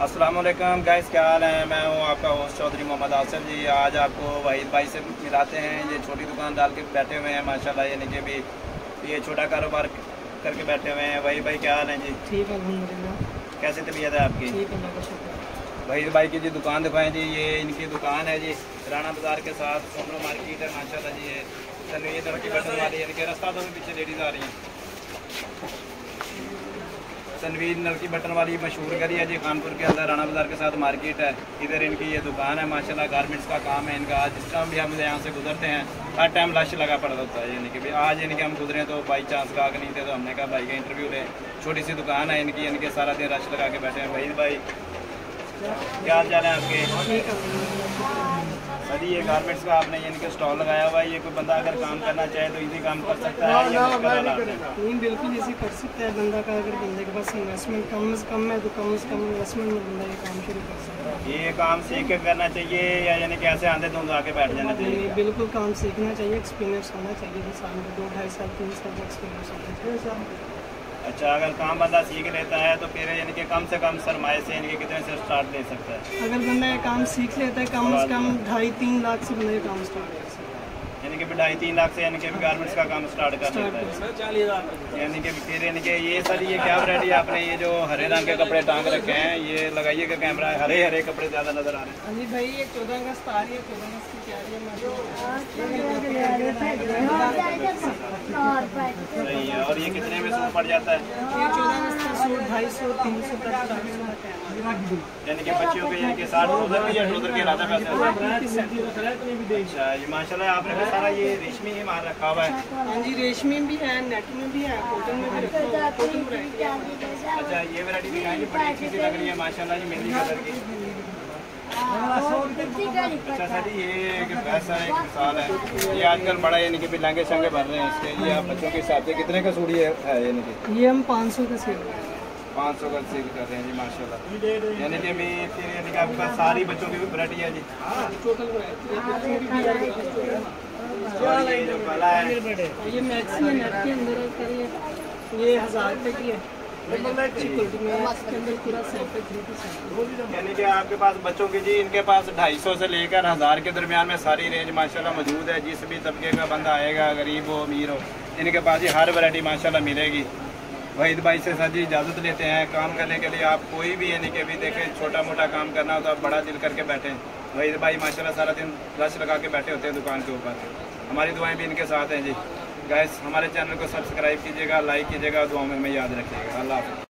अस्सलाम वालेकुम गाइस, क्या हाल है। मैं हूँ आपका होस्ट चौधरी मोहम्मद आसिफ जी। आज आपको वहीद भाई से मिलाते हैं। ये छोटी दुकान डाल के बैठे हुए हैं माशाल्लाह, यानी कि भी ये छोटा कारोबार करके बैठे हुए हैं। वहीद भाई क्या हाल है जी? ठीक है अल्हम्दुलिल्लाह। कैसी तबीयत है आपकी? ठीक है, अल्लाह का शुक्र। वहीद भाई की जी दुकान दिखाएं जी। ये इनकी दुकान है जी, राना बाज़ार के साथ सोमरो मार्केट है माशाल्लाह जी। ये तनवीर लड़की बटन वाली, यानी कि रास्ता तो पीछे लेडीज़ आ रही हैं। तनवीर नलकी बटन वाली मशहूर गली है जी, कानपुर के अंदर राना बाज़ार के साथ मार्केट है। इधर इनकी ये दुकान है माशाल्लाह, गारमेंट्स का काम है इनका। आज जिस टाइम भी हम यहाँ से गुजरते हैं हर टाइम रश लगा पड़ा होता है, यानी कि भी आज यानी कि हम गुजरे तो बाई चांस गाहक नहीं थे, तो हमने कहा भाई का इंटरव्यू ले। छोटी सी दुकान है इनकी, यानी कि सारा दिन रश लगा के बैठे हैं। वहीद भाई क्या हाल चाल है आपके? सर ये गारमेंट्स का आपने यानी कि स्टॉल लगाया हुआ है। ये कोई बंदा अगर काम करना चाहे तो इजी काम कर सकता है या मुश्किल हालात है? नहीं, बिल्कुल इसी कर सकता है बंदा का। अगर बंदे के पास इन्वेस्टमेंट कम से कम है तो कम से कम इन्वेस्टमेंट में बंदा ये काम शुरू कर सकता है। ये काम सीख के करना चाहिए या यानी कि ऐसे आंधे धुंध आके बैठ जाना चाहिए? बिल्कुल काम सीखना चाहिए, एक्सपीरियंस होना चाहिए। जिस साल में 2-2.5 साल 3 साल का एक्सपीरियंस होना चाहिए। अच्छा, अगर काम बंदा सीख लेता है तो फिर यानी कि कम से कम सरमाए से यानी कि कितने से स्टार्ट ले सकता है? अगर बंदा ये काम सीख लेता है कम से कम 2.5-3 लाख से बंदा ये काम स्टार्ट कर सकता है। यानी कि 2.5-3 लाख से यानी कि गारमेंट्स का काम स्टार्ट कर सकता है। यानी कि फिर यानी कि ये सर ये क्या वैरायटी आपने ये जो हरे रंग के कपड़े टांग रखे हैं, ये लगाइएगा कैमरा, हरे हरे कपड़े ज़्यादा नज़र आ रहे हैं। अली भाई ये 14 अगस्त आ रही है, 14 अगस्त की तैयारी है। सही है। और ये कितने में सूट पड़ जाता है? ये 14 अगस्त का सूट 250-300 तक 400 तक है। यानी कि बच्चियों के यानी कि 60 ट्राउजर भी या ट्राउजर के अलावा पैसे? अच्छा, ये माशाल्लाह आपने भी सारा ये रेशमी ही माल रखा हुआ है। हाँ जी, रेशमी भी है, नेट में भी है, कॉटन में भी रखा हुआ है। कॉटन वैरायटी है। अच्छा, ये वैरायटी दिखाएंगे, बड़ी अच्छी सी लग रही है माशाल्लाह, ये मेहंदी कलर की। अच्छा सर जी, ये एक पैसा एक मिसाल है। ये आजकल बड़ा यानी कि भी लहंगे शंगे भर रहे हैं इसके, ये आप बच्चों के हिसाब से कितने का सूट ये है? यानी कि ये हम 500 का सेल 500 का सेल कर रहे हैं जी माशाल्लाह। यानी कि भी फिर यानी कि आपके पास सारी बच्चों की भी वैरायटी है जी? Total variety. और ये जो गला है ये मैक्सी है, नेट के अंदर है, ये 1000 रुपये की है। अच्छी क्वालिटी में है, इसके अंदर पूरा सेट है, 3 पीस है। यानी कि आपके पास बच्चों की जी, इनके पास 250 से लेकर 1000 के दरमियान में सारी रेंज माशाल्लाह मौजूद है। जिस भी तबके का बंदा आएगा, गरीब हो अमीर हो, इनके पास ही हर वैरायटी माशाल्लाह मिलेगी। वहीद भाई से सर जी इजाज़त लेते हैं। काम करने के लिए आप कोई भी यानी कि भी देखें, छोटा मोटा काम करना हो तो आप बड़ा दिल करके बैठें। वहीद भाई माशाल्लाह सारा दिन रश लगा के बैठे होते हैं दुकान के ऊपर। हमारी दुआएं भी इनके साथ हैं जी। गाइस, हमारे चैनल को सब्सक्राइब कीजिएगा, लाइक कीजिएगा, दुआओं में हमें याद रखिएगा। अल्लाह हाफ़िज़।